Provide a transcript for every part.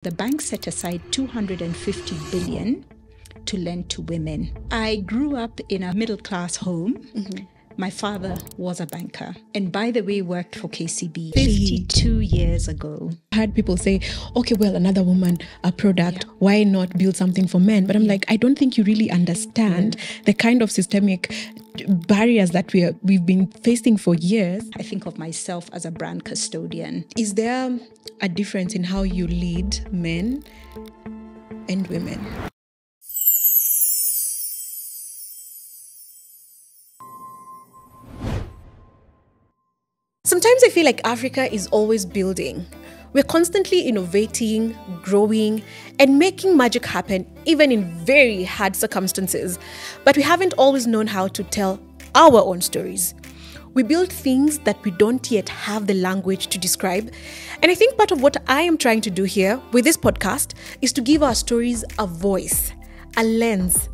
The bank set aside 250 billion to lend to women. I grew up in a middle-class home. Mm-hmm. My father was a banker, and by the way, worked for KCB 52 years ago. I heard people say, okay, well, another woman, a product, why not build something for men? But I'm like, I don't think you really understand the kind of systemic barriers that we've been facing for years. I think of myself as a brand custodian. Is there a difference in how you lead men and women? Sometimes I feel like Africa is always building. We're constantly innovating, growing, and making magic happen, even in very hard circumstances. But we haven't always known how to tell our own stories. We build things that we don't yet have the language to describe. And I think part of what I am trying to do here with this podcast is to give our stories a voice, a lens,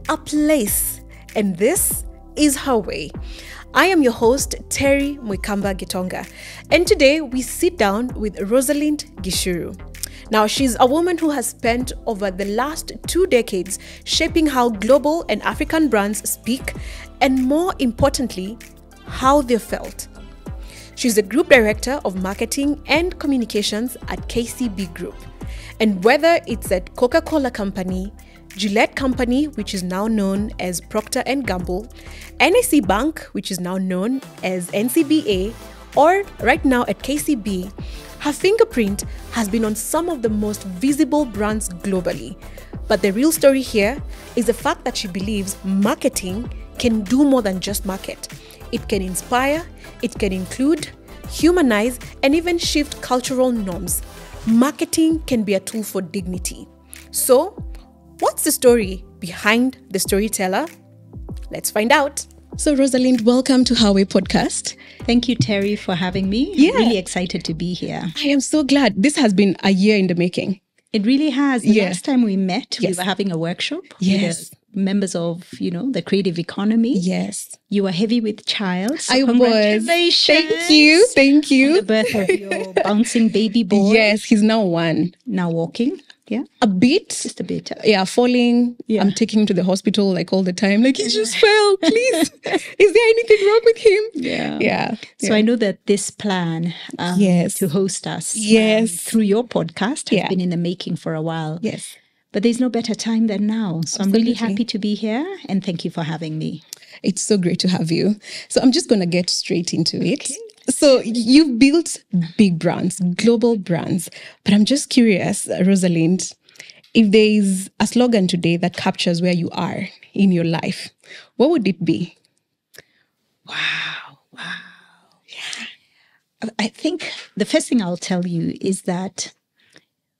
a place. And this is her way. I am your host, Terry Muikamba-Gitonga, and today we sit down with Rosalind Gichuru. Now, she's a woman who has spent over the last 2 decades shaping how global and African brands speak, and more importantly, how they're felt. She's the Group Director of Marketing and Communications at KCB Group. And whether it's at Coca-Cola Company, Gillette Company, which is now known as Procter & Gamble, NIC Bank, which is now known as NCBA, or right now at KCB, her fingerprint has been on some of the most visible brands globally. But the real story here is the fact that she believes marketing can do more than just market. It can inspire, it can include, humanize, and even shift cultural norms. Marketing can be a tool for dignity. So, what's the story behind the storyteller? Let's find out. So, Rosalind, welcome to Her Way podcast. Thank you, Terry, for having me. Yeah. I'm really excited to be here. I am so glad. This has been a year in the making. It really has. The last time we met, we were having a workshop with members of, the creative economy. Yes. You were heavy with child. So I was. Congratulations. Thank you. On the birth of your bouncing baby boy. Yes, he's now 1. Now walking. Yeah. A bit. Just a bit. Yeah, falling. Yeah. I'm taking him to the hospital all the time. He just fell, please. Is there anything wrong with him? Yeah. So I know that this plan to host us through your podcast has been in the making for a while. Yes. But there's no better time than now. So I'm really happy to be here, and thank you for having me. It's so great to have you. So I'm just going to get straight into it. So you've built big brands, global brands, but I'm just curious, Rosalind, if there is a slogan today that captures where you are in your life, what would it be? Wow. Yeah. I think the first thing I'll tell you is that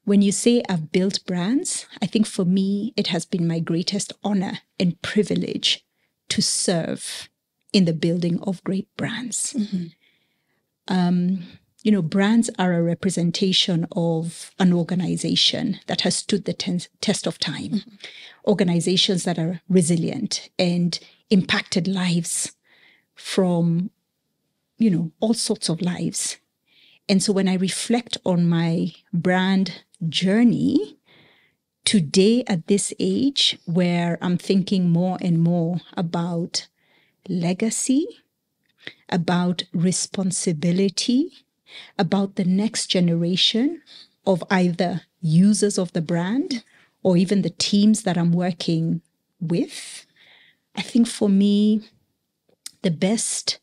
when you say I've built brands, I think for me, it has been my greatest honor and privilege to serve in the building of great brands. Mm-hmm. Brands are a representation of an organization that has stood the test of time. Mm-hmm. Organizations that are resilient and impacted lives from, all sorts of lives. And so when I reflect on my brand journey today at this age, where I'm thinking more and more about legacy, about responsibility, about the next generation of either users of the brand or even the teams that I'm working with, I think for me, the best,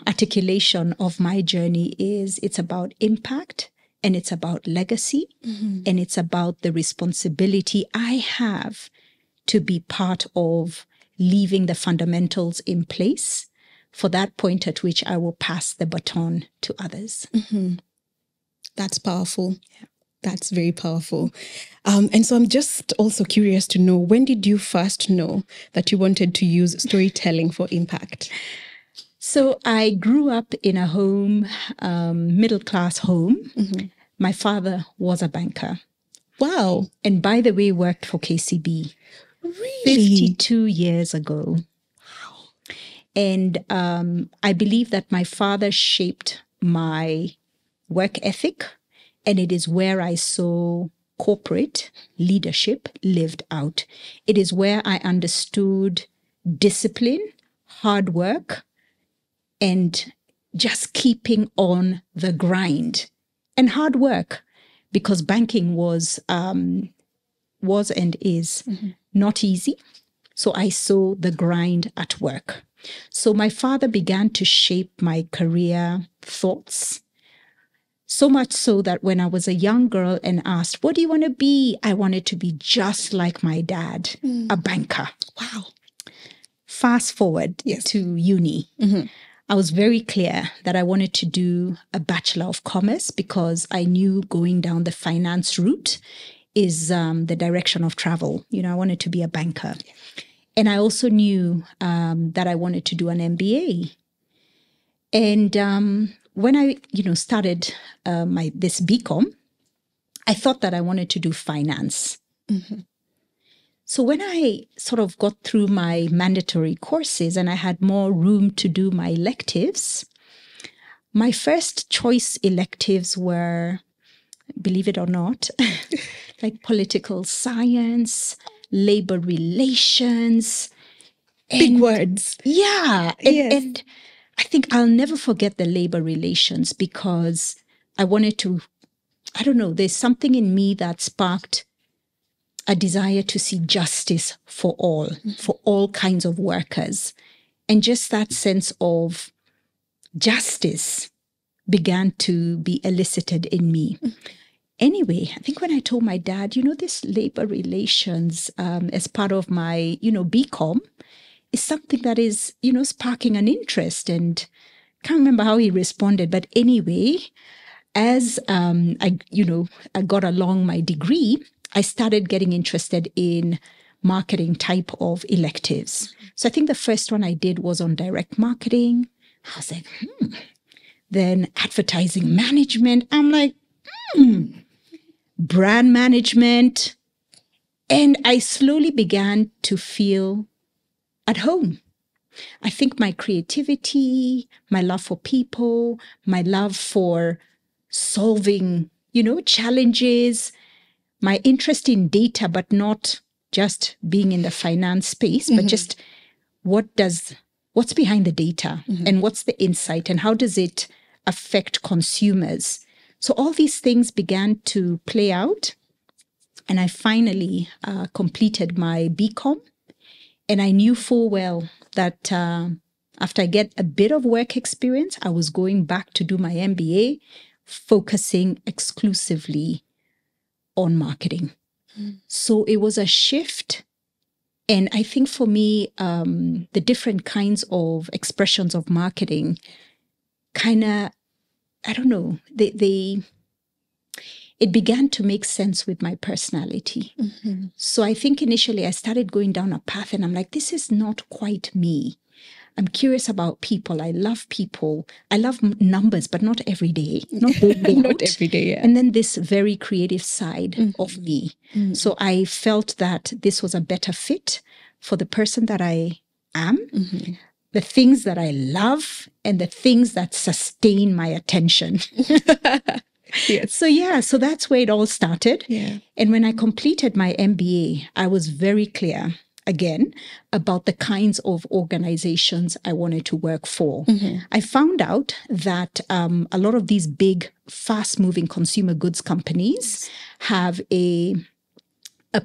articulation of my journey is it's about impact and it's about legacy and it's about the responsibility I have to be part of leaving the fundamentals in place for that point at which I will pass the baton to others. Mm-hmm. That's powerful. Yeah. That's very powerful. And so I'm just also curious to know, when did you first know that you wanted to use storytelling for impact? So I grew up in a home, middle-class home. Mm-hmm. My father was a banker. Wow. And by the way, worked for KCB. Really? 52 years ago. Wow. And I believe that my father shaped my work ethic And it is where I saw corporate leadership lived out. It is where I understood discipline, hard work, and just keeping on the grind. And hard work, because banking was and is not easy. So I saw the grind at work. So my father began to shape my career thoughts. So much so that when I was a young girl and asked, what do you want to be? I wanted to be just like my dad, a banker. Wow. Fast forward to uni. I was very clear that I wanted to do a Bachelor of Commerce because I knew going down the finance route is the direction of travel. You know, I wanted to be a banker. And I also knew that I wanted to do an MBA. And when I, started this BCom, I thought that I wanted to do finance. So when I sort of got through my mandatory courses and I had more room to do my electives, my first choice electives were, believe it or not, like political science, labor relations. Big words. Yeah. And I think I'll never forget the labor relations because I wanted to, there's something in me that sparked a desire to see justice for all kinds of workers. And just that sense of justice began to be elicited in me. Anyway, I think when I told my dad, this labor relations as part of my, BCom is something that is, sparking an interest. And I can't remember how he responded. But anyway, as I got along my degree, I started getting interested in marketing type of electives. So I think the first one I did was on direct marketing. I was like, Then advertising management. I'm like, brand management. And I slowly began to feel at home. I think my creativity, my love for people, my love for solving, challenges, my interest in data, but not just being in the finance space, but just what's behind the data and what's the insight and how does it affect consumers? So all these things began to play out. And I finally completed my BCom. And I knew full well that after I get a bit of work experience, I was going back to do my MBA, focusing exclusively on marketing. So it was a shift. And I think for me, the different kinds of expressions of marketing it began to make sense with my personality. So I think initially I started going down a path and I'm like, this is not quite me. I'm curious about people. I love people. I love numbers, but not every day. Not every day, yeah. And then this very creative side of me. So I felt that this was a better fit for the person that I am, the things that I love, and the things that sustain my attention. So that's where it all started. Yeah. And when I completed my MBA, I was very clear again about the kinds of organizations I wanted to work for. I found out that a lot of these big, fast-moving consumer goods companies have a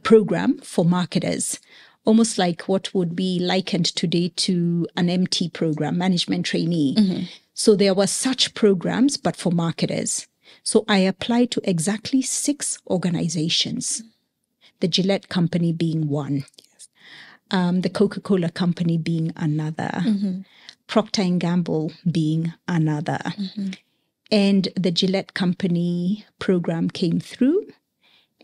program for marketers, almost like what would be likened today to an MT program, management trainee. So there were such programs, but for marketers. So I applied to exactly 6 organizations, the Gillette company being one. The Coca-Cola company being another, Procter & Gamble being another. And the Gillette company program came through,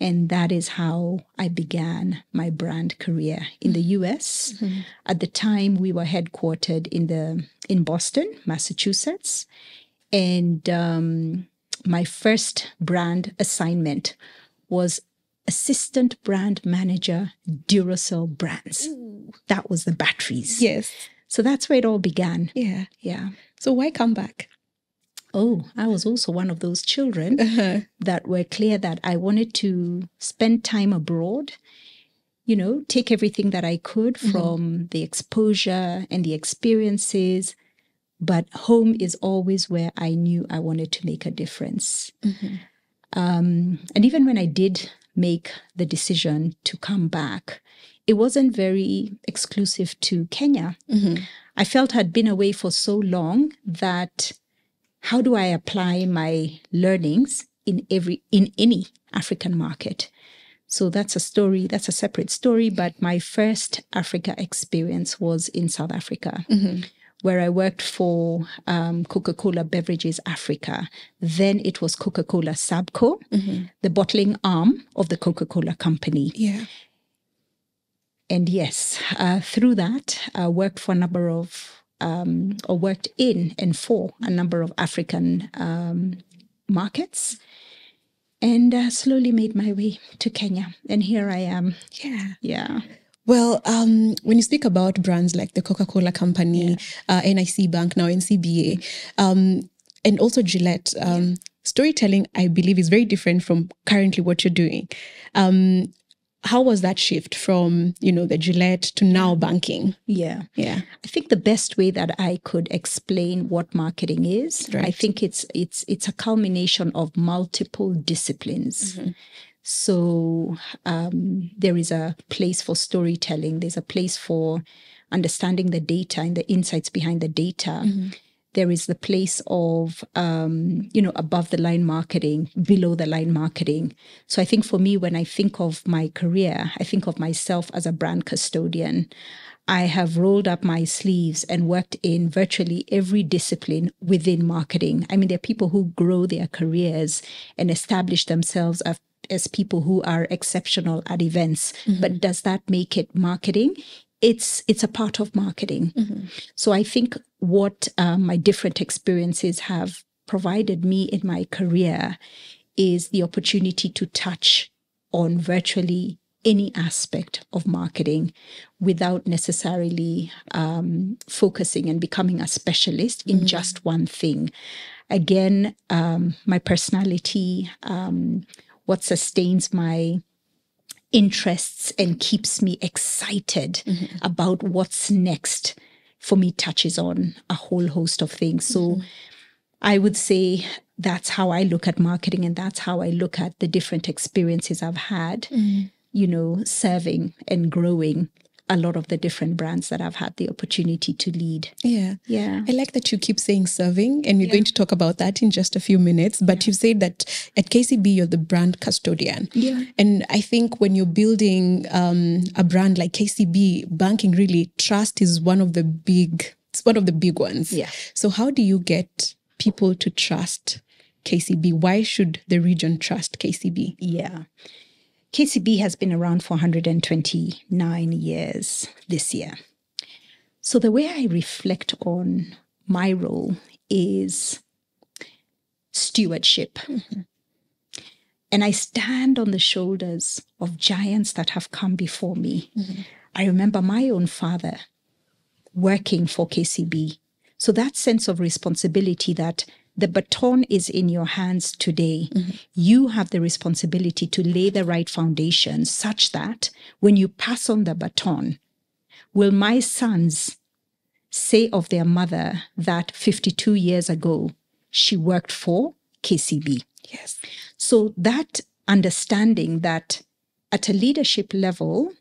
and that is how I began my brand career in the US. At the time, we were headquartered in Boston, Massachusetts, and my first brand assignment was assistant brand manager, Duracell brands. That was the batteries. Yes. So that's where it all began. Yeah. Yeah. So why come back? I was also one of those children that were clear that I wanted to spend time abroad, take everything that I could from the exposure and the experiences. But home is always where I knew I wanted to make a difference. And even when I did make the decision to come back, it wasn't very exclusive to Kenya. I felt I'd been away for so long that how do I apply my learnings in any African market? So that's a story, that's a separate story. But my first Africa experience was in South Africa, where I worked for Coca-Cola Beverages Africa. Then it was Coca-Cola Sabco, the bottling arm of the Coca-Cola company. Yeah. And yes, through that, I worked for a number of, or worked in and for a number of African markets, and slowly made my way to Kenya. And here I am. Yeah. Well, when you speak about brands like the Coca-Cola Company, NIC Bank, now NCBA, and also Gillette, storytelling, I believe, is very different from currently what you're doing. How was that shift from, the Gillette to now banking? Yeah. I think the best way that I could explain what marketing is, I think it's a culmination of multiple disciplines. So there is a place for storytelling. There's a place for understanding the data and the insights behind the data. There is the place of, above the line marketing, below the line marketing. So I think for me, when I think of my career, I think of myself as a brand custodian. I have rolled up my sleeves and worked in virtually every discipline within marketing. I mean, there are people who grow their careers and establish themselves as people who are exceptional at events. But does that make it marketing? It's a part of marketing. So I think what my different experiences have provided me in my career is the opportunity to touch on virtually any aspect of marketing without necessarily focusing and becoming a specialist in just one thing. Again, my personality, what sustains my interests and keeps me excited about what's next, for me touches on a whole host of things. So I would say that's how I look at marketing, and that's how I look at the different experiences I've had, serving and growing a lot of the different brands that I've had the opportunity to lead. Yeah. I like that you keep saying serving, and we're going to talk about that in just a few minutes. But you've said that at KCB, you're the brand custodian. And I think when you're building a brand like KCB, banking, really, trust is one of the big ones. So how do you get people to trust KCB? Why should the region trust KCB? KCB has been around for 129 years this year. So the way I reflect on my role is stewardship. And I stand on the shoulders of giants that have come before me. I remember my own father working for KCB. So that sense of responsibility, that the baton is in your hands today. You have the responsibility to lay the right foundation such that when you pass on the baton, will my sons say of their mother that 52 years ago, she worked for KCB? So that understanding that at a leadership level,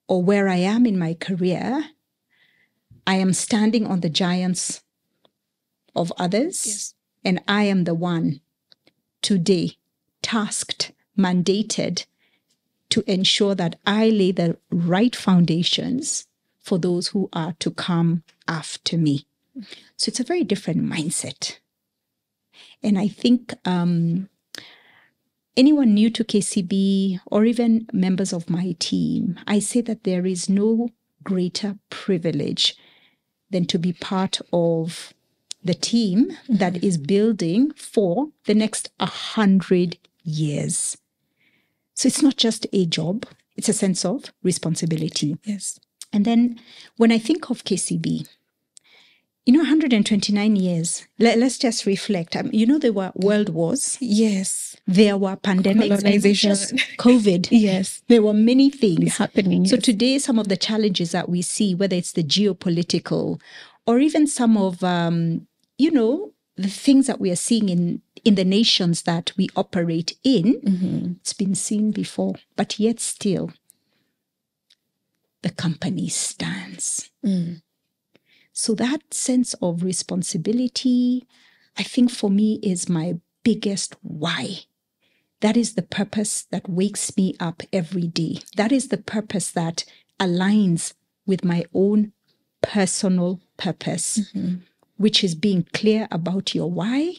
or where I am in my career, I am standing on the giants of others. And I am the one today tasked, mandated to ensure that I lay the right foundations for those who are to come after me. So it's a very different mindset. And I think anyone new to KCB, or even members of my team, I say that there is no greater privilege than to be part of the team that is building for the next 100 years. So it's not just a job, it's a sense of responsibility. And then when I think of KCB, 129 years. Let's just reflect. There were world wars. Yes. There were pandemics. Colonization. And just COVID. Yes. There were many things happening. So yes. today, some of the challenges that we see, whether it's the geopolitical or even some of, the things that we are seeing in the nations that we operate in, it's been seen before, but yet still, the company stands. So that sense of responsibility, I think for me is my biggest why. That is the purpose that wakes me up every day. That is the purpose that aligns with my own personal purpose, which is being clear about your why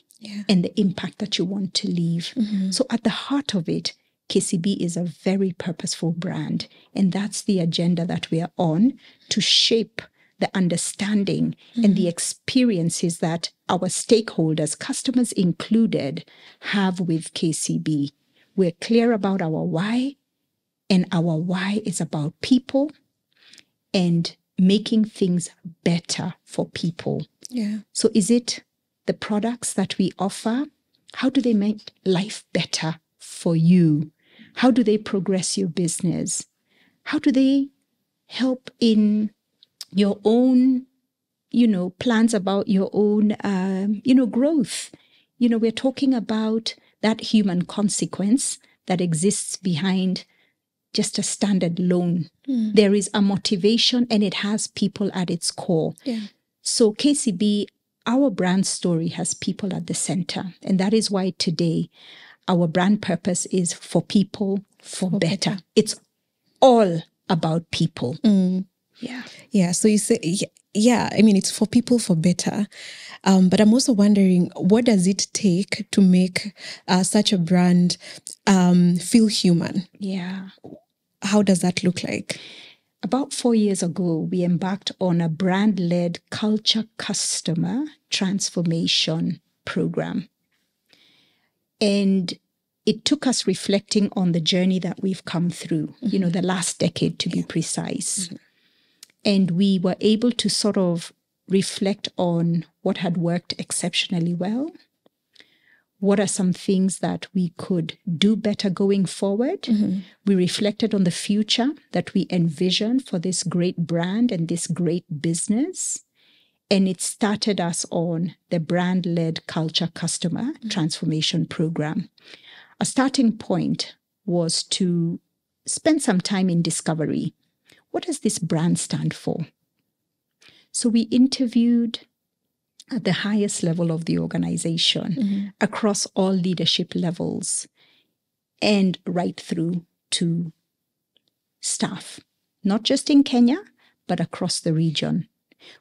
and the impact that you want to leave. So at the heart of it, KCB is a very purposeful brand. And that's the agenda that we are on, to shape the understanding and the experiences that our stakeholders, customers included, have with KCB. We're clear about our why, and our why is about people and making things better for people. Yeah. So is it the products that we offer? How do they make life better for you? How do they progress your business? How do they help in your own, plans about your own, growth? We're talking about that human consequence that exists behind just a standard loan. There is a motivation, and it has people at its core. Yeah. So KCB, our brand story has people at the center. And that is why today our brand purpose is for people, for better. It's all about people. Yeah. Yeah. So you say, it's for people, for better. But I'm also wondering, what does it take to make such a brand feel human? Yeah. How does that look like? About 4 years ago, we embarked on a brand-led culture customer transformation program. And it took us reflecting on the journey that we've come through, the last decade to be precise. And we were able to sort of reflect on what had worked exceptionally well. What are some things that we could do better going forward? We reflected on the future that we envision for this great brand and this great business. And it started us on the brand-led culture customer transformation program. A starting point was to spend some time in discovery. What does this brand stand for? So we interviewed at the highest level of the organization, across all leadership levels, and right through to staff, not just in Kenya, but across the region.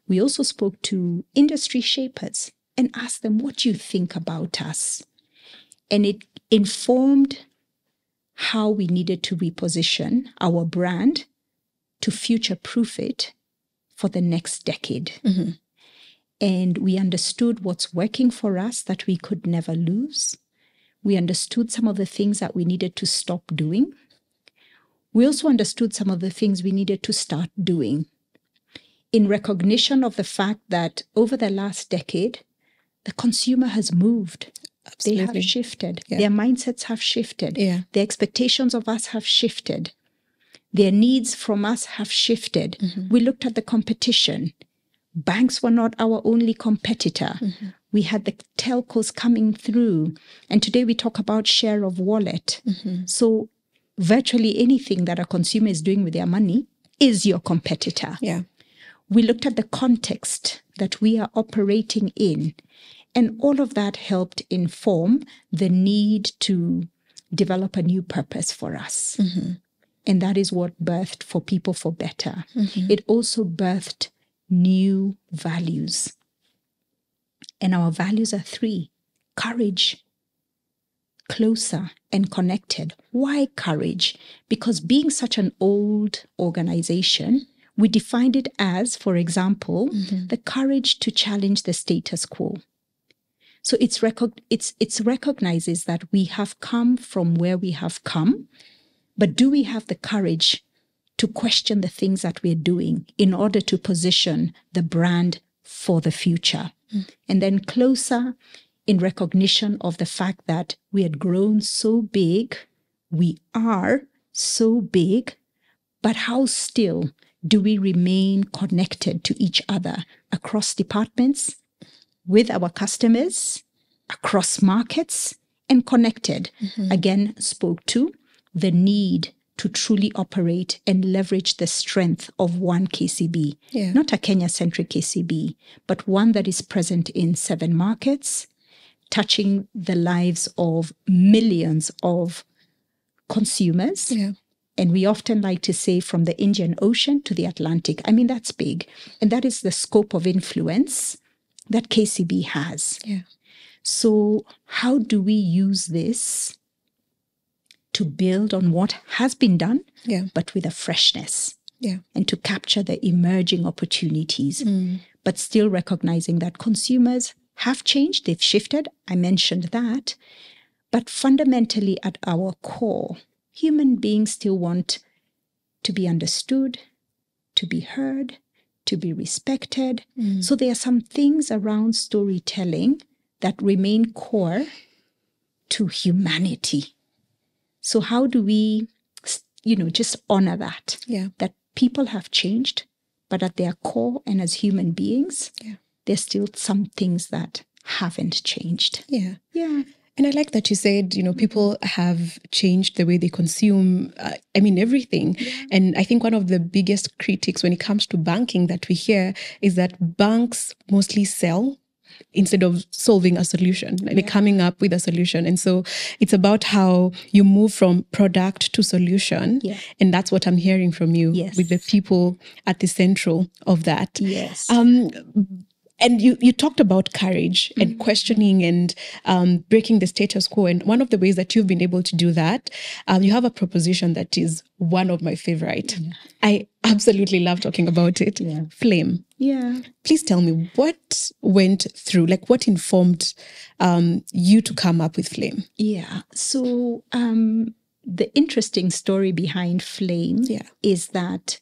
We also spoke to industry shapers and asked them, what do you think about us? And it informed how we needed to reposition our brand to future-proof it for the next decade. And we understood what's working for us that we could never lose. We understood some of the things that we needed to stop doing. We also understood some of the things we needed to start doing in recognition of the fact that over the last decade, the consumer has moved. Absolutely. They have shifted. Yeah. Their mindsets have shifted. Yeah. Their expectations of us have shifted. Their needs from us have shifted. We looked at the competition. Banks were not our only competitor. We had the telcos coming through. And today we talk about share of wallet. So virtually anything that a consumer is doing with their money is your competitor. Yeah. We looked at the context that we are operating in. And all of that helped inform the need to develop a new purpose for us. And that is what birthed For People for Better. It also birthed new values. And our values are 3: courage, closer, and connected. Why courage? Because being such an old organization, we defined it as, for example, the courage to challenge the status quo. So it recognizes that we have come from where we have come, but do we have the courage to question the things that we're doing in order to position the brand for the future. And then closer in recognition of the fact that we had grown so big, we are so big, but how still do we remain connected to each other across departments, with our customers, across markets, and connected? Again, spoke to the need to truly operate and leverage the strength of one KCB, not a Kenya-centric KCB, but one that is present in 7 markets, touching the lives of millions of consumers. And we often like to say from the Indian Ocean to the Atlantic. I mean, that's big. And that is the scope of influence that KCB has. So how do we use this to build on what has been done, but with a freshness, and to capture the emerging opportunities, but still recognizing that consumers have changed, they've shifted, I mentioned that, but fundamentally at our core, human beings still want to be understood, to be heard, to be respected. So there are some things around storytelling that remain core to humanity. So how do we, just honor that? That people have changed, but at their core and as human beings, there's still some things that haven't changed. And I like that you said, people have changed the way they consume, everything. And I think one of the biggest critiques when it comes to banking that we hear is that banks mostly sell instead of solving a solution, like coming up with a solution. And so it's about how you move from product to solution. And that's what I'm hearing from you, with the people at the central of that. And you talked about courage and questioning and breaking the status quo. And one of the ways that you've been able to do that, you have a proposition that is one of my favorite. I absolutely love talking about it. Flame. Please tell me what went through, like what informed you to come up with Flame? So the interesting story behind Flame is that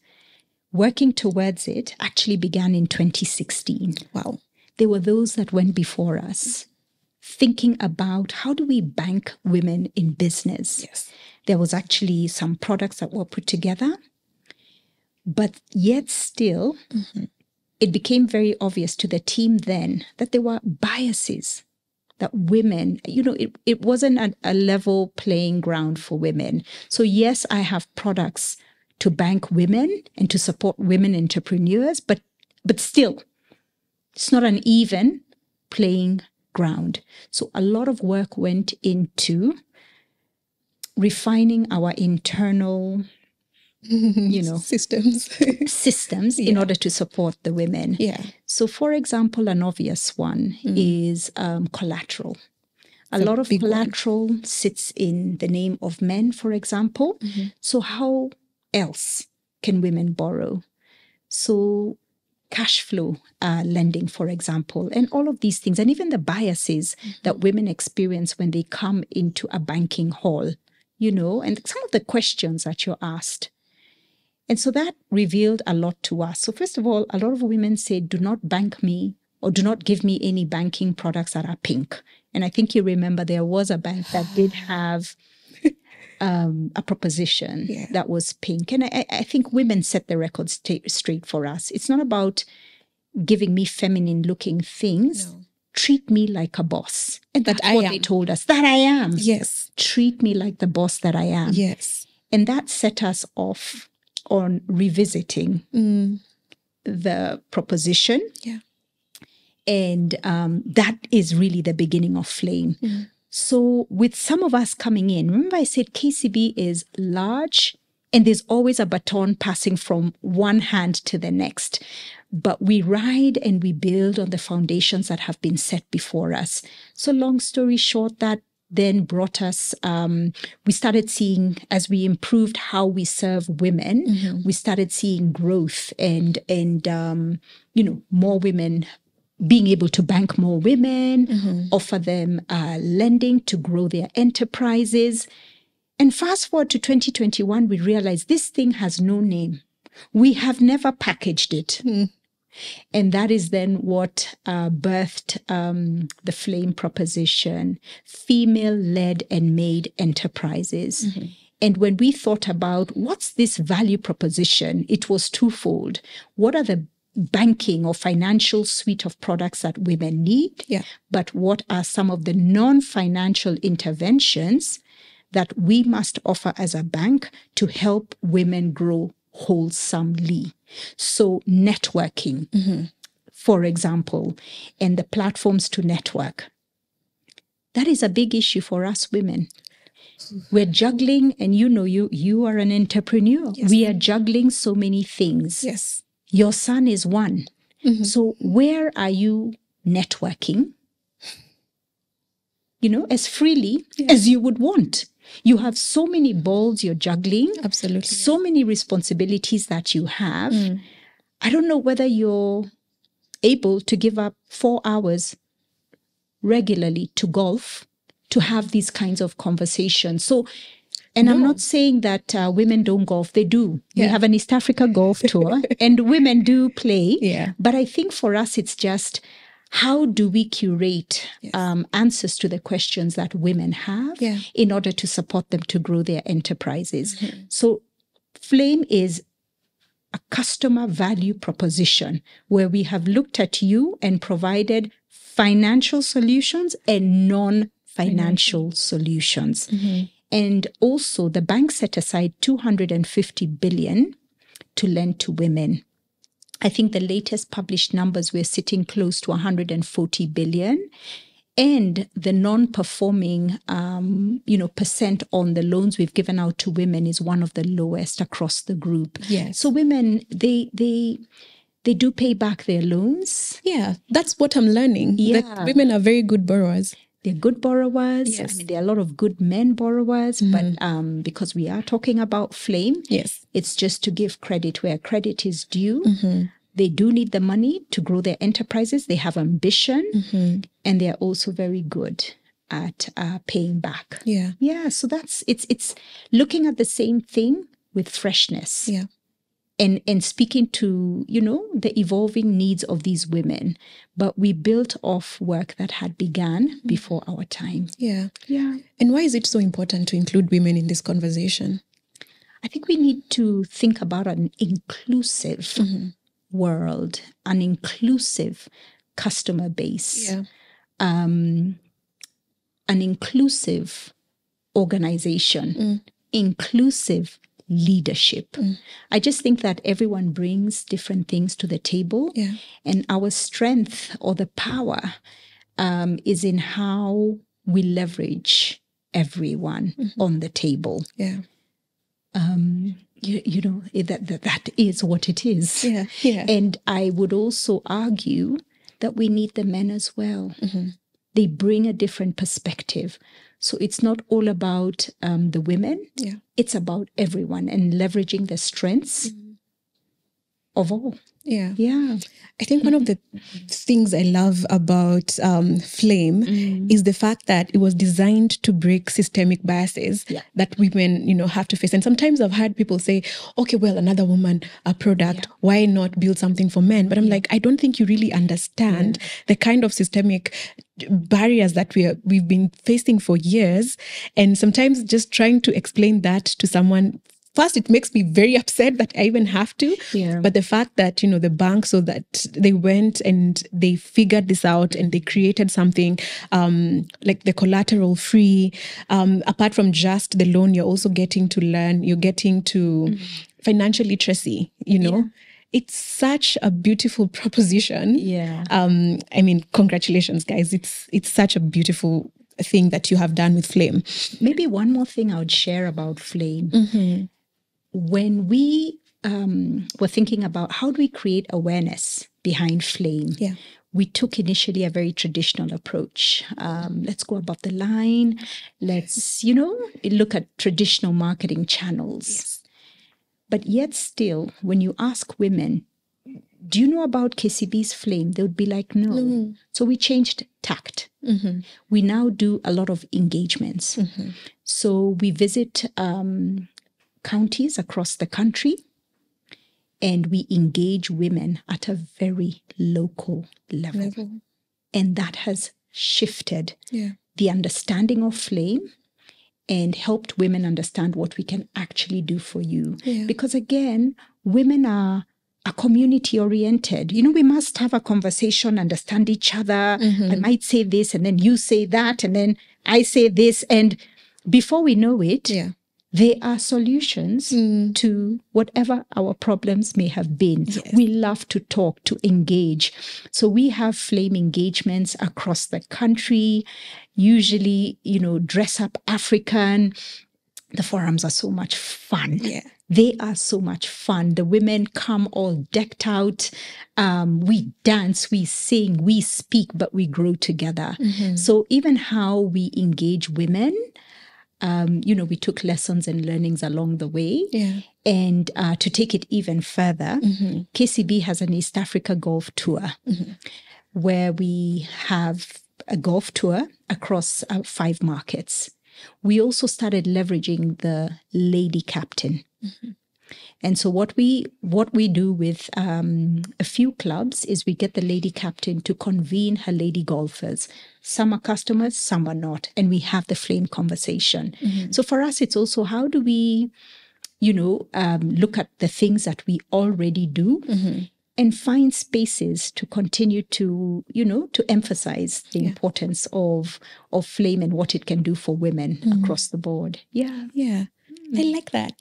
working towards it actually began in 2016. Wow. There were those that went before us thinking about how do we bank women in business. There was actually some products that were put together, but yet still, it became very obvious to the team then that there were biases, that women, it wasn't a level playing ground for women. So yes, I have products to bank women and to support women entrepreneurs, but still, it's not an even playing ground. So a lot of work went into refining our internal, systems in order to support the women. So for example, an obvious one is collateral. A lot of collateral sits in the name of men, for example. So how else can women borrow? So cash flow lending, for example, and all of these things, and even the biases that women experience when they come into a banking hall, and some of the questions that you're asked. And so that revealed a lot to us. So first of all, a lot of women said, do not bank me or do not give me any banking products that are pink. And I think you remember there was a bank that did have a proposition that was pink. And I think women set the record straight for us. It's not about giving me feminine looking things. Treat me like a boss. And that's what they told us, that I am. Treat me like the boss that I am. And that set us off on revisiting the proposition. And that is really the beginning of Flame. So with some of us coming in, remember I said KCB is large and there's always a baton passing from one hand to the next. But we ride and we build on the foundations that have been set before us. So long story short, that then brought us, we started seeing, as we improved how we serve women, we started seeing growth and more women being able to bank more women, offer them lending to grow their enterprises. And fast forward to 2021, we realized this thing has no name. We have never packaged it. And that is then what birthed the Flame proposition, female-led and made enterprises. Mm-hmm. And when we thought about what's this value proposition, it was twofold. What are the banking or financial suite of products that women need? Yeah. But what are some of the non-financial interventions that we must offer as a bank to help women grow wholesomely? So networking, mm-hmm. for example, and the platforms to network. That is a big issue for us women. We're juggling, and you are an entrepreneur. Yes. We are juggling so many things. Yes. Your son is one. Mm-hmm. So where are you networking? As freely as you would want. You have so many balls you're juggling. Absolutely. So many responsibilities that you have. I don't know whether you're able to give up 4 hours regularly to golf to have these kinds of conversations. So, and I'm not saying that women don't golf. They do. Yeah. We have an East Africa golf tour and women do play. Yeah. But I think for us, it's just how do we curate answers to the questions that women have in order to support them to grow their enterprises? Mm-hmm. So Flame is a customer value proposition where we have looked at you and provided financial solutions and non-financial solutions. Mm-hmm. And also the bank set aside 250 billion to lend to women. I think the latest published numbers, we're sitting close to 140 billion. And the non-performing, percent on the loans we've given out to women is one of the lowest across the group. Yes. So women, they do pay back their loans. Yeah, that's what I'm learning. Yeah. That women are very good borrowers. They're good borrowers. Yes. I mean, there are a lot of good men borrowers, but because we are talking about Flame, it's just to give credit where credit is due. Mm-hmm. They do need the money to grow their enterprises. They have ambition, and they're also very good at paying back. Yeah. Yeah. So it's looking at the same thing with freshness. Yeah. And speaking to, the evolving needs of these women. But we built off work that had begun before our time. Yeah. Yeah. And why is it so important to include women in this conversation? I think we need to think about an inclusive world, an inclusive customer base, an inclusive organization, inclusive leadership. I just think that everyone brings different things to the table, and our strength or the power is in how we leverage everyone on the table. Yeah. That is what it is. Yeah. Yeah. And I would also argue that we need the men as well. Mm-hmm. They bring a different perspective. So it's not all about the women. Yeah. It's about everyone and leveraging the strengths of all. Yeah. Yeah. I think one of the things I love about Flame is the fact that it was designed to break systemic biases that women, have to face. And sometimes I've heard people say, okay, well, another woman, a product, why not build something for men? But I'm like, I don't think you really understand the kind of systemic barriers that we've been facing for years. And sometimes just trying to explain that to someone, first, it makes me very upset that I even have to. Yeah. But the fact that, the bank, so that they went and they figured this out and they created something like the collateral free, apart from just the loan, you're also getting to learn, you're getting to financial literacy, Yeah. It's such a beautiful proposition. Yeah. Congratulations, guys. It's such a beautiful thing that you have done with Flame. Maybe one more thing I would share about Flame. Mm-hmm. When we were thinking about how do we create awareness behind Flame, we took initially a very traditional approach. Let's go above the line. Let's, look at traditional marketing channels. Yes. But yet still, when you ask women, do you know about KCB's Flame? They would be like, no. Mm-hmm. So we changed tact. Mm-hmm. We now do a lot of engagements. Mm-hmm. So we visit counties across the country, and we engage women at a very local level. And that has shifted the understanding of flame and helped women understand what we can actually do for you. Because again, women are community oriented. You know, we must have a conversation, understand each other. I might say this and then you say that and then I say this. And before we know it, there are solutions to whatever our problems may have been. We love to talk, to engage. So we have flame engagements across the country, usually, you know, dress up African. The forums are so much fun. They are so much fun. The women come all decked out. We dance, we sing, we speak, but we grow together. So even how we engage women, you know, we took lessons and learnings along the way. And to take it even further, KCB has an East Africa golf tour where we have a golf tour across 5 markets. We also started leveraging the lady captain. And so what we do with a few clubs is we get the lady captain to convene her lady golfers. Some are customers, some are not. And we have the flame conversation. So for us, it's also how do we, you know, look at the things that we already do and find spaces to continue to, you know, to emphasize the importance of flame and what it can do for women across the board. I like that.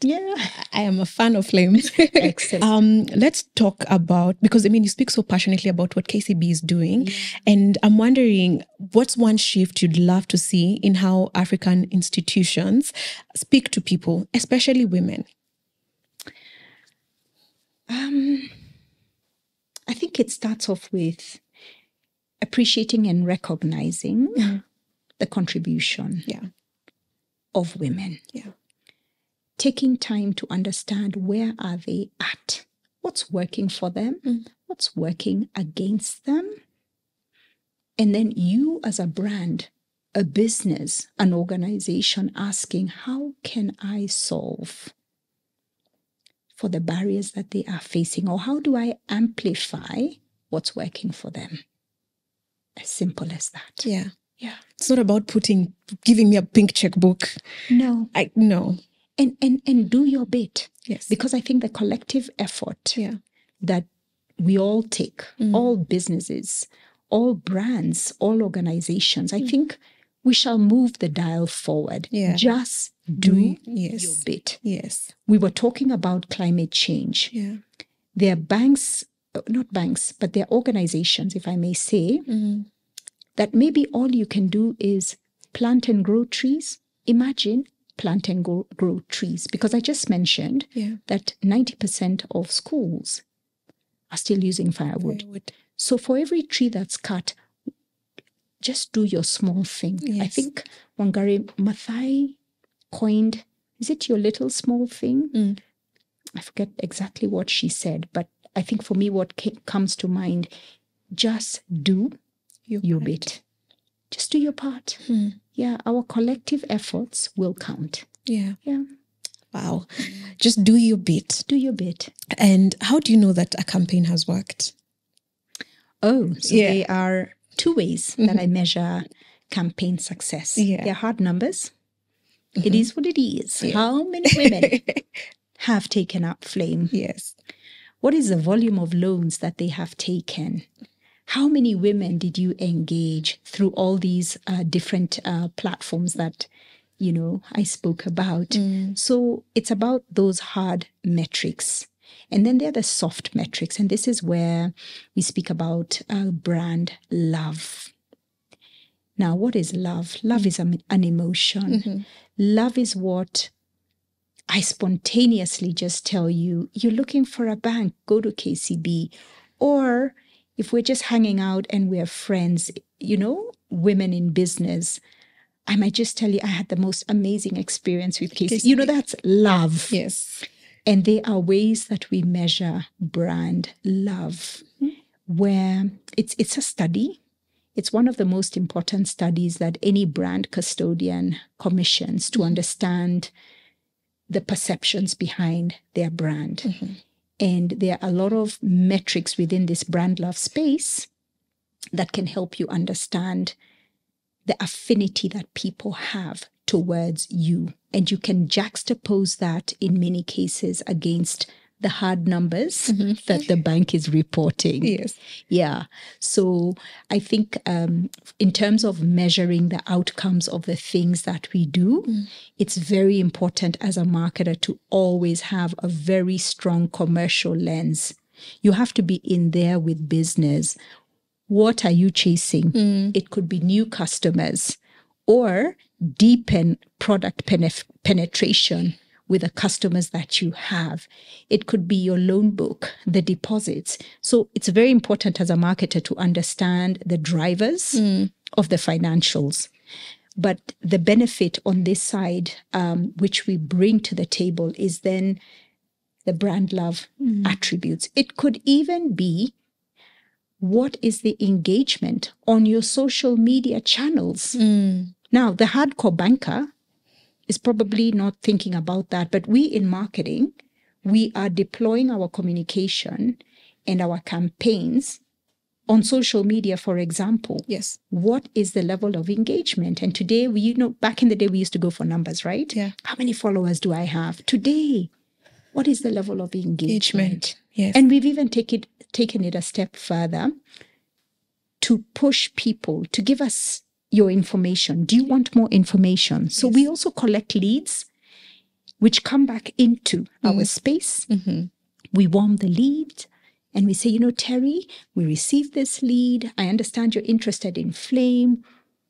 I am a fan of flame. Excellent. Let's talk about, because I mean, you speak so passionately about what KCB is doing. And I'm wondering, what's one shift you'd love to see in how African institutions speak to people, especially women? I think it starts off with appreciating and recognizing the contribution of women. Taking time to understand where are they at, what's working for them, what's working against them. And then you as a brand, a business, an organization asking, how can I solve for the barriers that they are facing? Or how do I amplify what's working for them? As simple as that. It's not about giving me a pink checkbook. No. No. And do your bit. Yes. Because I think the collective effort that we all take, all businesses, all brands, all organizations, I think we shall move the dial forward. Just do your bit. We were talking about climate change. There are banks, not banks, but there are organizations, if I may say, that maybe all you can do is plant and grow trees. Imagine plant and grow trees, because I just mentioned that 90% of schools are still using firewood. So for every tree that's cut, just do your small thing. I think Wangari Maathai coined, is it your little small thing? I forget exactly what she said, but I think for me what comes to mind, just do your bit. Just do your part. Our collective efforts will count. Wow. Just do your bit. Do your bit. And how do you know that a campaign has worked? There are 2 ways that I measure campaign success. They're hard numbers. It is what it is. How many women have taken up flame? What is the volume of loans that they have taken? How many women did you engage through all these different platforms that, you know, I spoke about? So it's about those hard metrics. And then there are the soft metrics. And this is where we speak about brand love. Now, what is love? Love is an emotion. Love is what I spontaneously just tell you, you're looking for a bank, go to KCB. Or if we're just hanging out and we're friends, you know, women in business, I might just tell you, I had the most amazing experience with KCB. You know, that's love. And there are ways that we measure brand love, where it's a study. It's one of the most important studies that any brand custodian commissions to understand the perceptions behind their brand. And there are a lot of metrics within this brand love space that can help you understand the affinity that people have towards you. And you can juxtapose that in many cases against the hard numbers that the bank is reporting. Yes. Yeah. So I think in terms of measuring the outcomes of the things that we do, it's very important as a marketer to always have a very strong commercial lens. You have to be in there with business. What are you chasing? It could be new customers or deepen product penetration with the customers that you have. It could be your loan book, the deposits. So it's very important as a marketer to understand the drivers of the financials. But the benefit on this side, which we bring to the table, is then the brand love attributes. It could even be, what is the engagement on your social media channels? Now, the hardcore banker is probably not thinking about that, but we in marketing, we are deploying our communication and our campaigns on social media, for example. Yes. What is the level of engagement? And today, back in the day, we used to go for numbers, right? Yeah. How many followers do I have? Today, what is the level of engagement? Yes. And we've even taken it a step further to push people to give us your information. Do you want more information? So we also collect leads, which come back into our space. We warm the lead and we say, Terry, we received this lead. I understand you're interested in flame.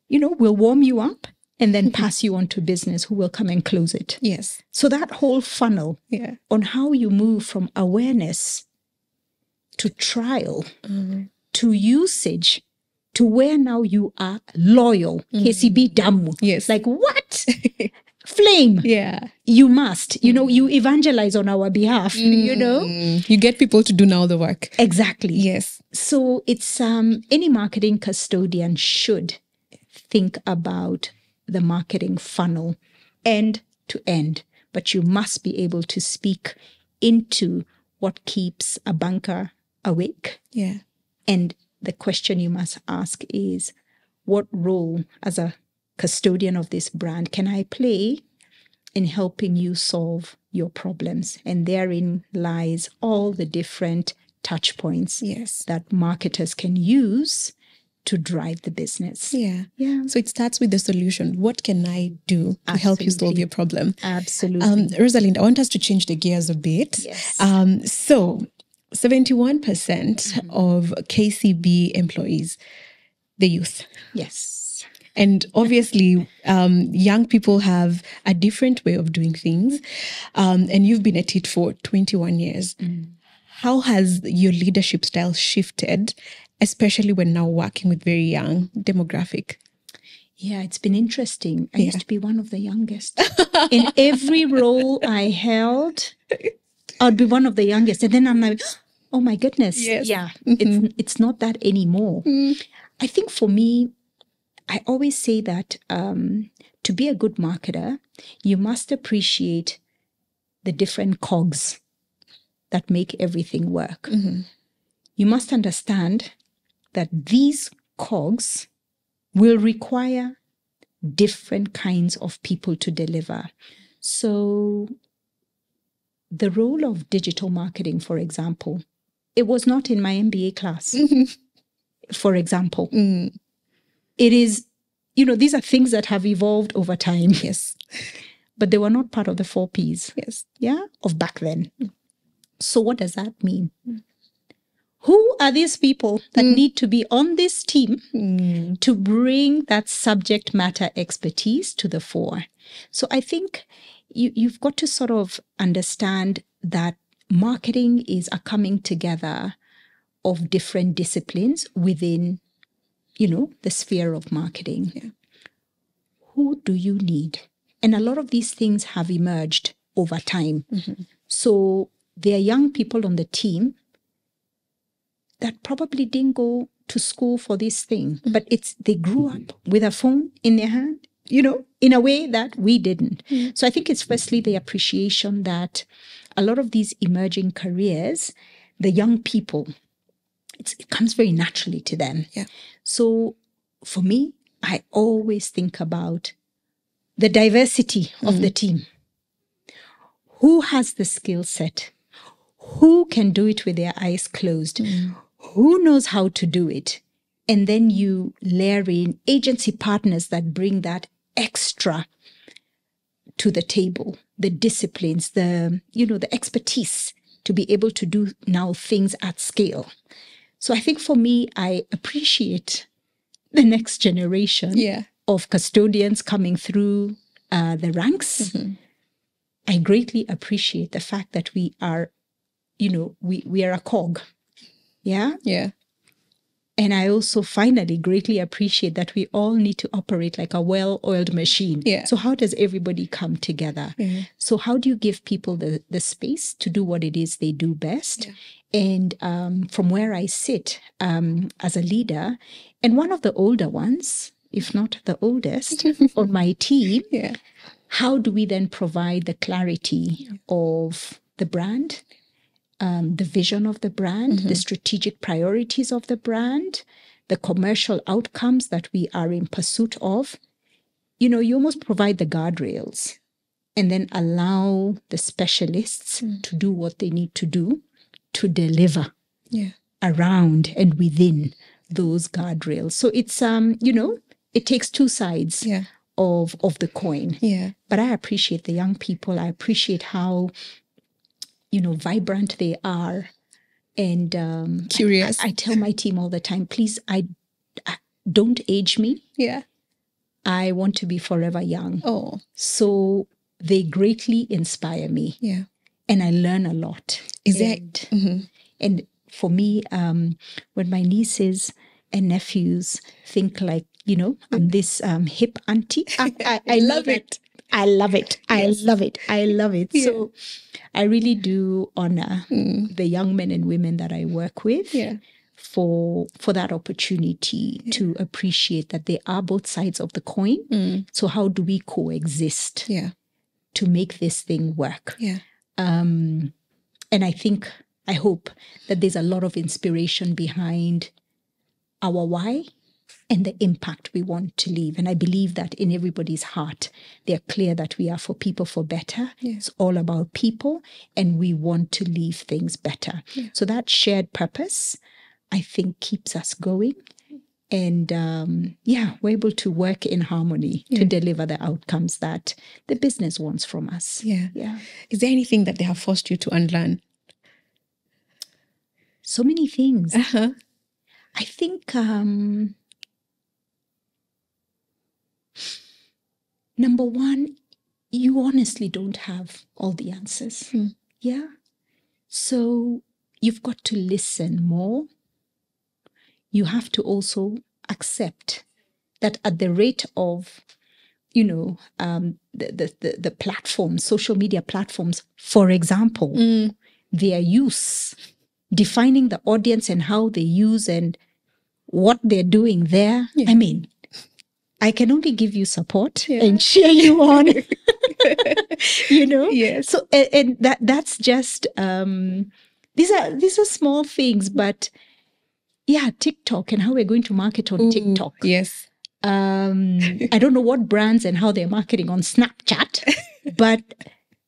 We'll warm you up and then pass you on to business who will come and close it. Yes. So that whole funnel on how you move from awareness to trial to usage to where now you are loyal. KCB Damu. Yes. Like, what? Flame. Yeah. You must. You evangelize on our behalf, You get people to do now the work. Exactly. Yes. So it's any marketing custodian should think about the marketing funnel end to end. But you must be able to speak into what keeps a banker awake. Yeah. And the question you must ask is, what role as a custodian of this brand can I play in helping you solve your problems? And therein lies all the different touch points that marketers can use to drive the business. Yeah. Yeah. So it starts with the solution. What can I do to help you solve your problem? Absolutely. Rosalind, I want us to change the gears a bit. Yes. So 71% of KCB employees, the youth. Yes. And obviously, young people have a different way of doing things. And you've been at it for 21 years. How has your leadership style shifted, especially when now working with very young demographic? Yeah, it's been interesting. I used to be one of the youngest. In every role I held, I'd be one of the youngest. And then I'm like, oh my goodness. Yes. Yeah, it's not that anymore. I think for me, I always say that to be a good marketer, you must appreciate the different cogs that make everything work. You must understand that these cogs will require different kinds of people to deliver. So the role of digital marketing, for example, it was not in my MBA class, for example. It is, these are things that have evolved over time. Yes. But they were not part of the 4 Ps. Yes. Yeah, of back then. So what does that mean? Who are these people that need to be on this team to bring that subject matter expertise to the fore? So I think you've got to sort of understand that marketing is a coming together of different disciplines within, the sphere of marketing. Yeah. Who do you need? And a lot of these things have emerged over time. So there are young people on the team that probably didn't go to school for this thing, but they grew up with a phone in their hand, in a way that we didn't. So I think it's firstly the appreciation that a lot of these emerging careers, the young people, it comes very naturally to them. Yeah. So for me, I always think about the diversity of the team. Who has the skill set? Who can do it with their eyes closed? Who knows how to do it? And then you layer in agency partners that bring that extra to the table, the disciplines, the expertise to be able to do now things at scale. So I think for me, I appreciate the next generation of custodians coming through the ranks. I greatly appreciate the fact that we are, we are a cog. Yeah? Yeah. And I also finally greatly appreciate that we all need to operate like a well-oiled machine. Yeah. So how does everybody come together? So how do you give people the space to do what it is they do best? And from where I sit as a leader, and one of the older ones, if not the oldest, on my team, how do we then provide the clarity of the brand, the vision of the brand, the strategic priorities of the brand, the commercial outcomes that we are in pursuit of? You almost provide the guardrails and then allow the specialists to do what they need to do to deliver around and within those guardrails. So it's, it takes two sides of the coin. But I appreciate the young people. I appreciate how, vibrant they are. And curious. I tell my team all the time, please, I don't age me. I want to be forever young. So they greatly inspire me. And I learn a lot. And for me, when my nieces and nephews think like, I'm this hip auntie, I love it. I love it. I love it. I love it. So I really do honor the young men and women that I work with for that opportunity to appreciate that they are both sides of the coin. So how do we coexist to make this thing work? And I hope that there's a lot of inspiration behind our why and the impact we want to leave. And I believe that in everybody's heart, they're clear that we are for people for better. It's all about people, and we want to leave things better. So that shared purpose, I think, keeps us going. And we're able to work in harmony to deliver the outcomes that the business wants from us. Is there anything that they have forced you to unlearn? So many things. I think number one, you honestly don't have all the answers. So you've got to listen more. You have to also accept that at the rate of, the platforms, social media platforms, for example, their use, defining the audience and how they use and what they're doing there. I mean, I can only give you support and cheer you on, So, and that's just, these are small things, but TikTok and how we're going to market on TikTok. I don't know what brands and how they're marketing on Snapchat, but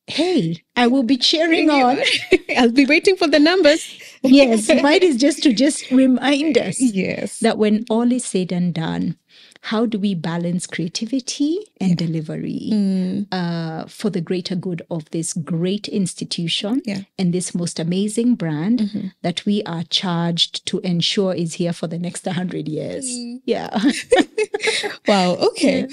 hey, I will be cheering on. I'll be waiting for the numbers. Mine is just remind us that when all is said and done, how do we balance creativity and delivery for the greater good of this great institution and this most amazing brand that we are charged to ensure is here for the next 100 years? Wow. Okay.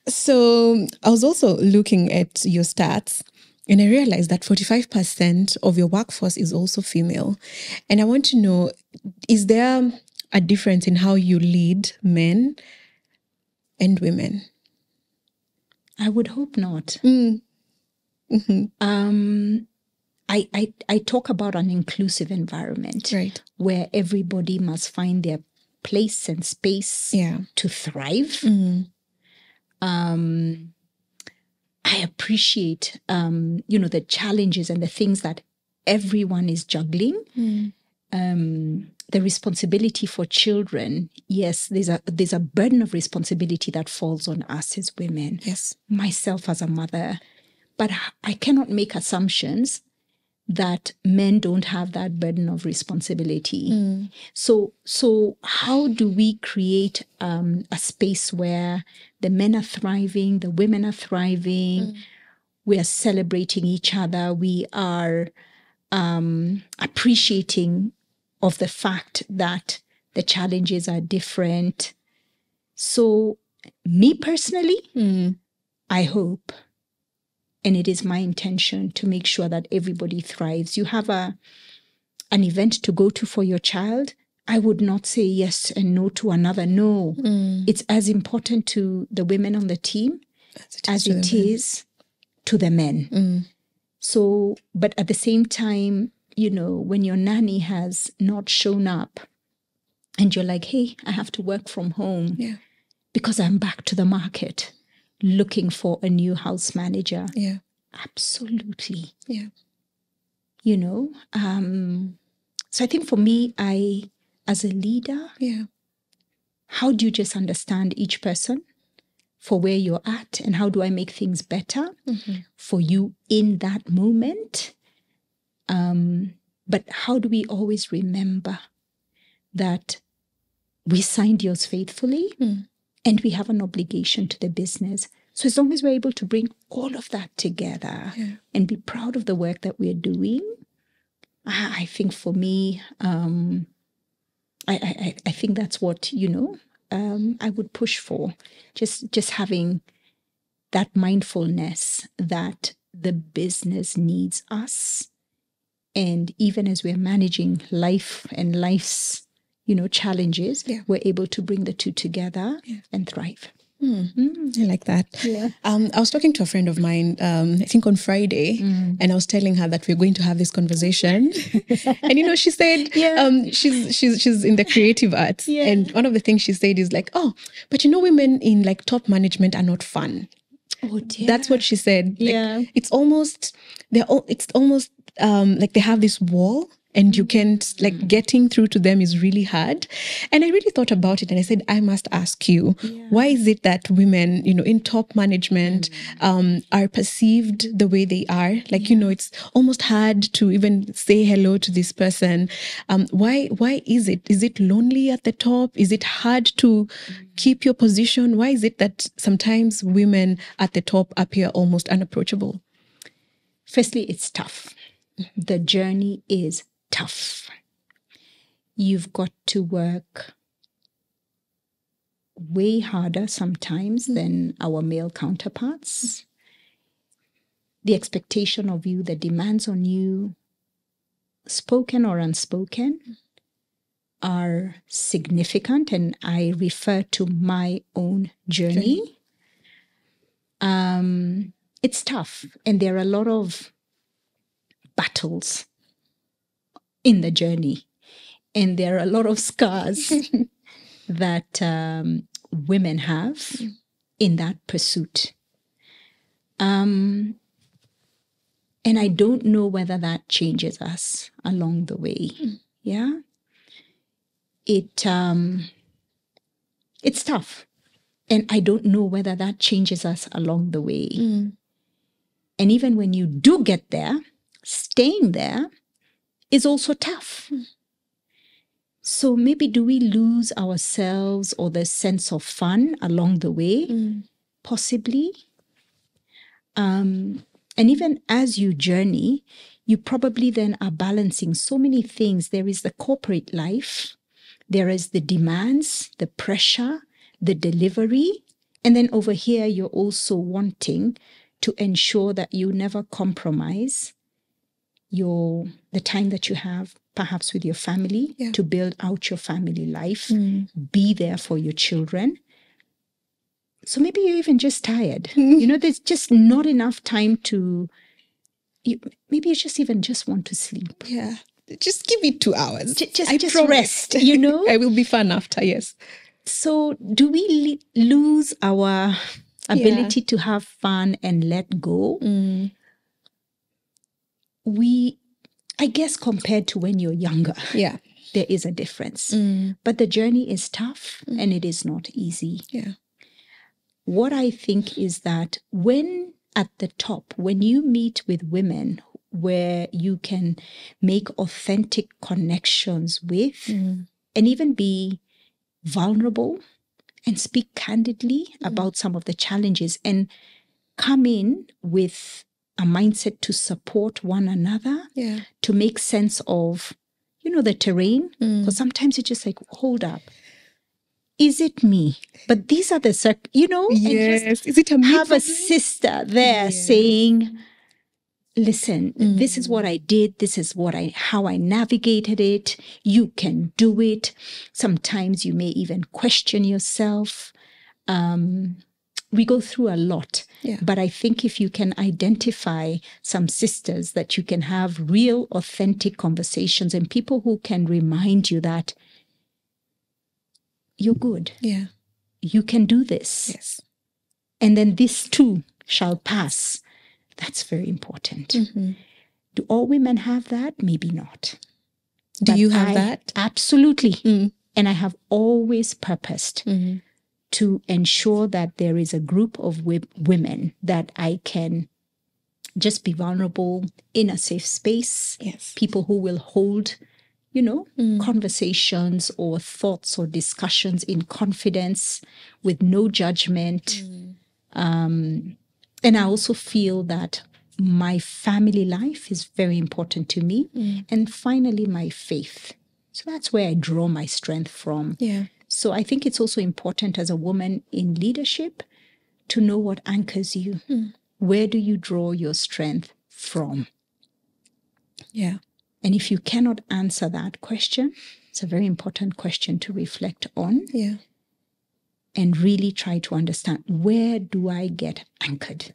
So I was also looking at your stats, and I realized that 45% of your workforce is also female. And I want to know, is there a difference in how you lead men and women? I would hope not. I talk about an inclusive environment where everybody must find their place and space to thrive. I appreciate, the challenges and the things that everyone is juggling. The responsibility for children, yes, there's a burden of responsibility that falls on us as women. Yes. Myself as a mother. But I cannot make assumptions that men don't have that burden of responsibility. So how do we create a space where the men are thriving, the women are thriving, we are celebrating each other, we are appreciating of the fact that the challenges are different. So me personally, I hope, and it is my intention to make sure that everybody thrives. You have an event to go to for your child, I would not say yes and no to another. No, it's as important to the women on the team as it is to the men. So, but at the same time, when your nanny has not shown up and you're like, hey, I have to work from home because I'm back to the market looking for a new house manager. Yeah. Absolutely. Yeah. So I think for me, as a leader, how do you just understand each person for where you're at, and how do I make things better for you in that moment? But how do we always remember that we signed yours faithfully and we have an obligation to the business? So as long as we're able to bring all of that together and be proud of the work that we're doing, I think for me, I think that's what, I would push for. Just having that mindfulness that the business needs us. And even as we're managing life and life's, challenges, we're able to bring the two together and thrive. I like that. Yeah. I was talking to a friend of mine, I think on Friday, and I was telling her that we're going to have this conversation. And she said she's in the creative arts, and one of the things she said is like, oh, but women in like top management are not fun. Oh dear. That's what she said. Like, it's almost like they have this wall. And you can't, like, getting through to them is really hard. And I really thought about it and I said, I must ask you, why is it that women, in top management are perceived the way they are? Like, it's almost hard to even say hello to this person. Why is it? Is it lonely at the top? Is it hard to keep your position? Why is it that sometimes women at the top appear almost unapproachable? Firstly, it's tough. The journey is tough. You've got to work way harder sometimes than our male counterparts. The expectation of you, the demands on you, spoken or unspoken, are significant, and I refer to my own journey. It's tough, and there are a lot of battles in the journey, and there are a lot of scars that women have in that pursuit. And I don't know whether that changes us along the way. Yeah, it's tough, and I don't know whether that changes us along the way. And even when you do get there, staying there is also tough. So maybe do we lose ourselves or the sense of fun along the way? Possibly. And even as you journey, you probably then are balancing so many things. There is the corporate life, there is the demands, the pressure, the delivery, and then over here you're also wanting to ensure that you never compromise the time that you have perhaps with your family to build out your family life, be there for your children. So maybe you're even just tired. There's just not enough time maybe you just want to sleep. Yeah. Just give it 2 hours. Just rest, I will be fun after, yes. So do we lose our ability to have fun and let go. I guess compared to when you're younger, there is a difference. But the journey is tough and it is not easy. What I think is that when at the top, when you meet with women where you can make authentic connections with and even be vulnerable and speak candidly about some of the challenges and come in with a mindset to support one another, to make sense of, the terrain. Because sometimes it's just like, hold up. Is it me? But these are the, and just is it a me have problem? a sister there saying, listen, this is what I did. This is how I navigated it. You can do it. Sometimes you may even question yourself. We go through a lot. But I think if you can identify some sisters that you can have real, authentic conversations and people who can remind you that you're good. You can do this. And then this too shall pass. That's very important. Do all women have that? Maybe not. Do you have that? Absolutely. And I have always purposed to ensure that there is a group of women that I can just be vulnerable in a safe space. People who will hold conversations or thoughts or discussions in confidence with no judgment. And I also feel that my family life is very important to me. And finally, my faith. So that's where I draw my strength from. So I think it's also important as a woman in leadership to know what anchors you. Where do you draw your strength from? And if you cannot answer that question, it's a very important question to reflect on. And really try to understand, where do I get anchored?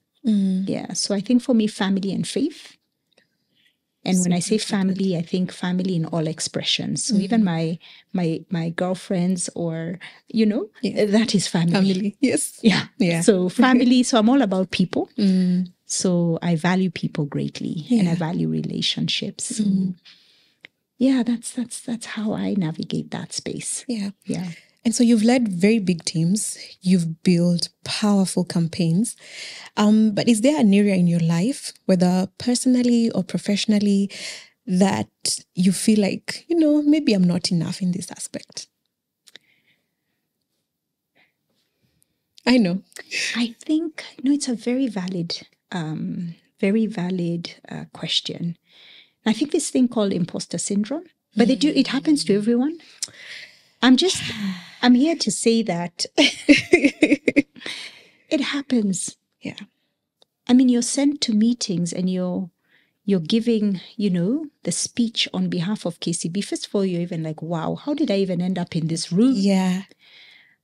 So I think for me, family and faith. And when I say family, I think family in all expressions. So even my girlfriends or, that is family. So family, so I'm all about people. So I value people greatly and I value relationships. So that's how I navigate that space. And so you've led very big teams. You've built powerful campaigns. But is there an area in your life, whether personally or professionally, that you feel like, maybe I'm not enough in this aspect? I know. I think, it's a very valid question. I think this thing called imposter syndrome, but it happens to everyone. I'm here to say that it happens. I mean, you're sent to meetings and you're giving, the speech on behalf of KCB. First of all, you're even like, wow, how did I even end up in this room?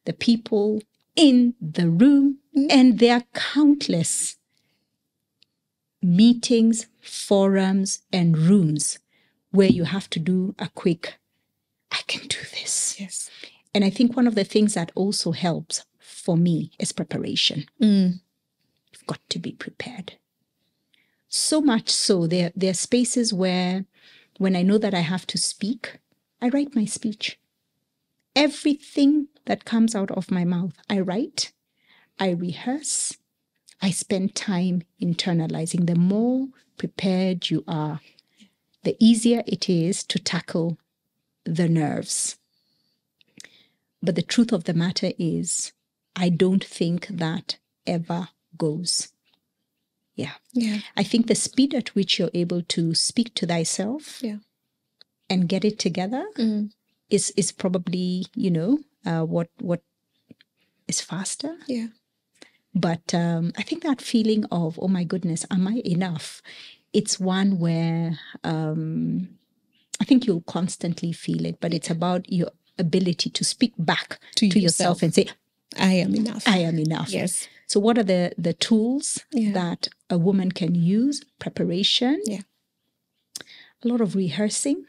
The people in the room, and there are countless meetings, forums, and rooms where you have to do a quick, I can do this. And I think one of the things that also helps for me is preparation. You've got to be prepared. So much so, there are spaces where when I know that I have to speak, I write my speech. Everything that comes out of my mouth, I write, I rehearse, I spend time internalizing. The more prepared you are, the easier it is to tackle the nerves. But the truth of the matter is, I don't think that ever goes. I think the speed at which you're able to speak to thyself and get it together is probably, what is faster. But I think that feeling of, oh my goodness, am I enough? It's one where I think you'll constantly feel it, but it's about your ability to speak back to yourself and say, I am enough. I am enough. Yes. So what are the tools that a woman can use? Preparation. A lot of rehearsing.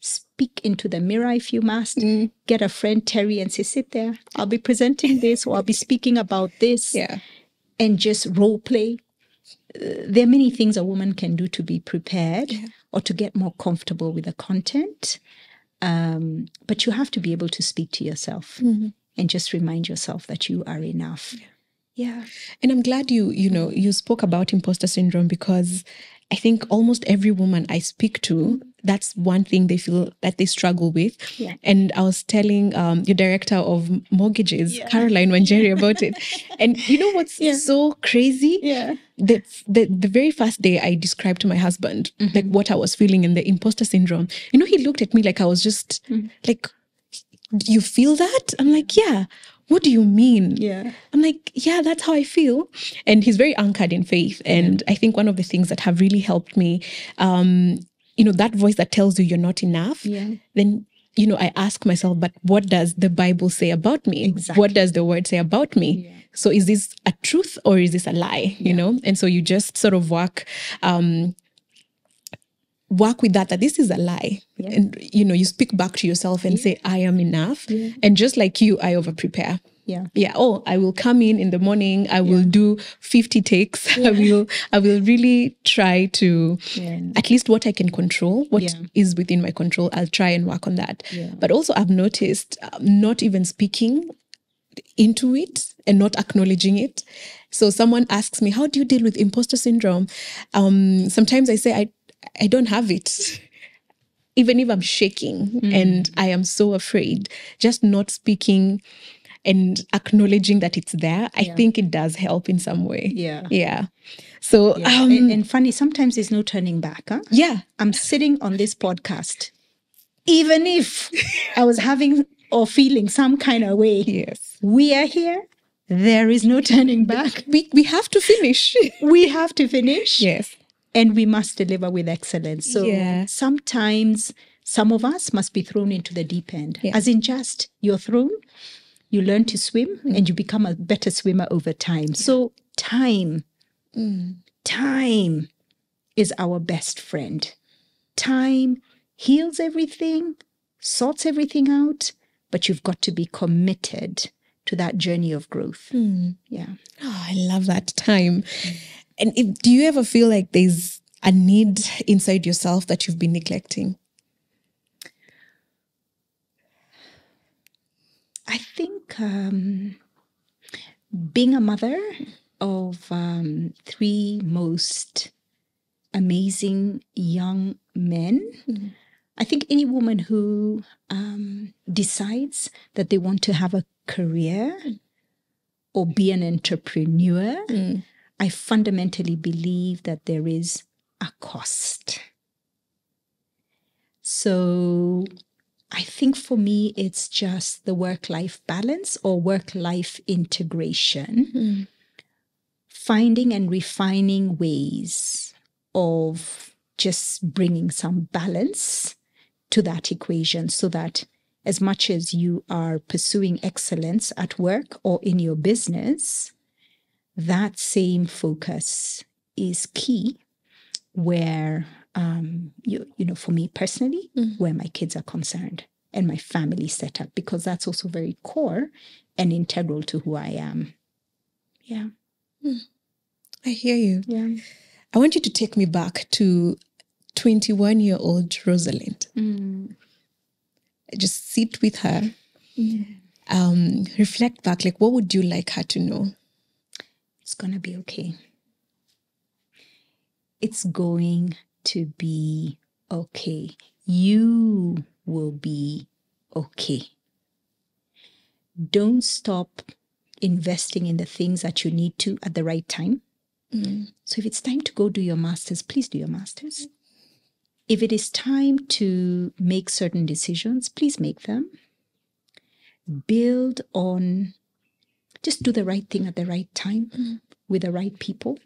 Speak into the mirror if you must. Get a friend, Terry, and say, sit there. I'll be presenting this or I'll be speaking about this. and just role play. There are many things a woman can do to be prepared or to get more comfortable with the content. But you have to be able to speak to yourself and just remind yourself that you are enough. Yeah. And I'm glad you spoke about imposter syndrome, because I think almost every woman I speak to, that's one thing they feel that they struggle with. Yeah. And I was telling your director of mortgages, Caroline Wanjeri, about it. And you know what's so crazy? Yeah. The very first day I described to my husband like what I was feeling and the imposter syndrome, he looked at me like I was just like, do you feel that? I'm like, yeah. What do you mean? Yeah. I'm like, yeah, that's how I feel. And he's very anchored in faith. And I think one of the things that have really helped me, that voice that tells you you're not enough, then, I ask myself, but what does the Bible say about me? Exactly. What does the word say about me? Yeah. So is this a truth or is this a lie? You know? And so you just sort of work with that this is a lie. Yeah. And, you speak back to yourself and say, I am enough. Yeah. And just like you, I over-prepare. Yeah. Yeah. Oh, I will come in the morning. I will do 50 takes. Yeah. I will really try to, at least what I can control, what is within my control, I'll try and work on that. Yeah. But also I've noticed not even speaking into it and not acknowledging it. So someone asks me, how do you deal with imposter syndrome? Sometimes I say, I don't have it. Even if I'm shaking and I am so afraid, just not speaking and acknowledging that it's there, I think it does help in some way. Yeah. Yeah. So, and funny, sometimes there's no turning back. Huh? Yeah. I'm sitting on this podcast, even if I was having or feeling some kind of way. Yes. We are here. There is no turning back. We have to finish. We have to finish. Yes. And we must deliver with excellence. So sometimes some of us must be thrown into the deep end. Yeah. As in just you're thrown, you learn to swim and you become a better swimmer over time. Yeah. So time is our best friend. Time heals everything, sorts everything out, but you've got to be committed to that journey of growth. Yeah. Oh, I love that time. And do you ever feel like there's a need inside yourself that you've been neglecting? I think being a mother of 3 most amazing young men, I think any woman who decides that they want to have a career or be an entrepreneur, I fundamentally believe that there is a cost. So I think for me, it's just the work-life balance or work-life integration, finding and refining ways of just bringing some balance to that equation so that as much as you are pursuing excellence at work or in your business, that same focus is key where, for me personally, where my kids are concerned and my family setup, because that's also very core and integral to who I am. Yeah. I hear you. Yeah. I want you to take me back to 21-year-old Rosalind. Just sit with her, reflect back, like what would you like her to know? It's going to be okay. It's going to be okay. You will be okay. Don't stop investing in the things that you need to at the right time. So if it's time to go do your master's, please do your master's. If it is time to make certain decisions, please make them. Build on, just do the right thing at the right time with the right people.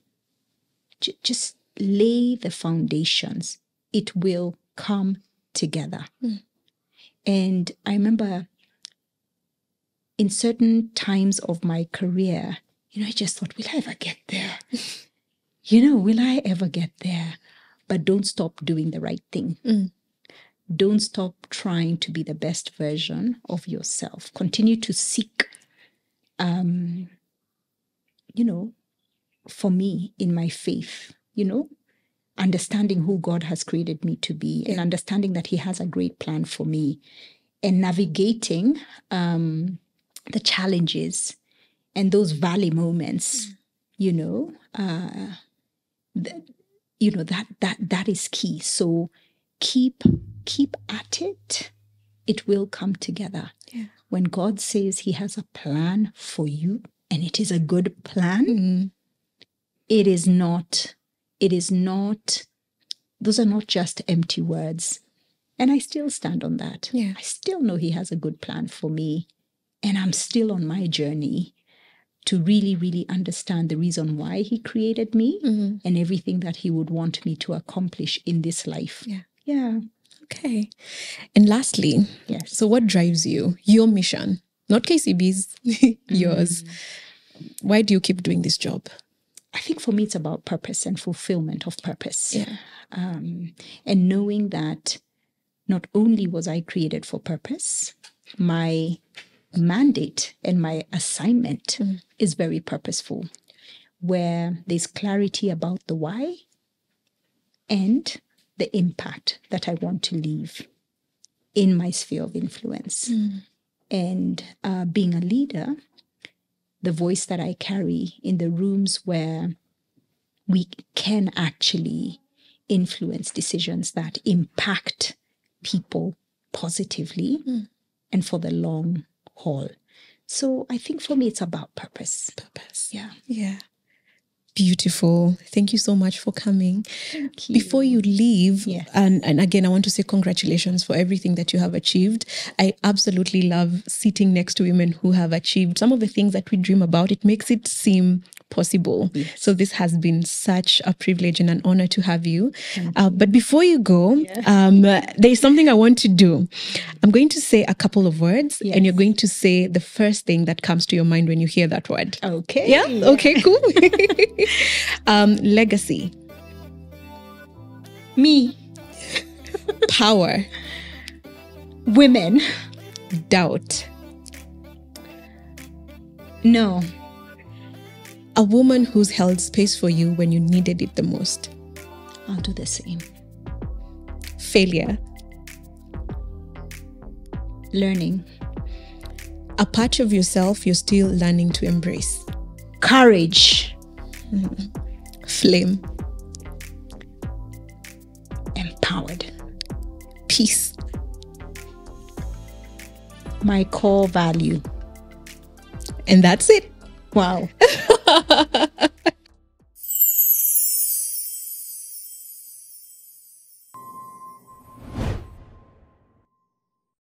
Just lay the foundations. It will come together. And I remember in certain times of my career, I just thought, will I ever get there? Will I ever get there? But don't stop doing the right thing. Don't stop trying to be the best version of yourself. Continue to seek, for me in my faith, understanding who God has created me to be and understanding that He has a great plan for me and navigating the challenges and those valley moments, that is key. So keep at it. It will come together. Yeah. When God says He has a plan for you, and it is a good plan, it is not, those are not just empty words. And I still stand on that. Yeah. I still know He has a good plan for me. And I'm still on my journey to really, really understand the reason why He created me and everything that He would want me to accomplish in this life. Yeah. Yeah. Okay. And lastly, Yes. So what drives you? Your mission, not KCB's, yours. Why do you keep doing this job? I think for me, it's about purpose and fulfillment of purpose. Yeah. And knowing that not only was I created for purpose, my mandate and my assignment is very purposeful, where there's clarity about the why and the impact that I want to leave in my sphere of influence. And being a leader, the voice that I carry in the rooms where we can actually influence decisions that impact people positively and for the long haul. So I think for me, it's about purpose. Purpose. Yeah. Yeah. Beautiful. Thank you so much for coming. Thank you. Before you leave, Yes. and again, I want to say congratulations for everything that you have achieved. I absolutely love sitting next to women who have achieved some of the things that we dream about. It makes it seem possible. Yes. So this has been such a privilege and an honor to have you. But before you go, there's something I want to do. I'm going to say a couple of words and you're going to say the first thing that comes to your mind when you hear that word. Okay. Yeah? Okay, cool. Legacy. Me. Power. Women. Doubt. No. A woman who's held space for you when you needed it the most. I'll do the same. Failure. Learning. A part of yourself you're still learning to embrace. Courage. Flame. Empowered. Peace. My core value. And that's it. Wow.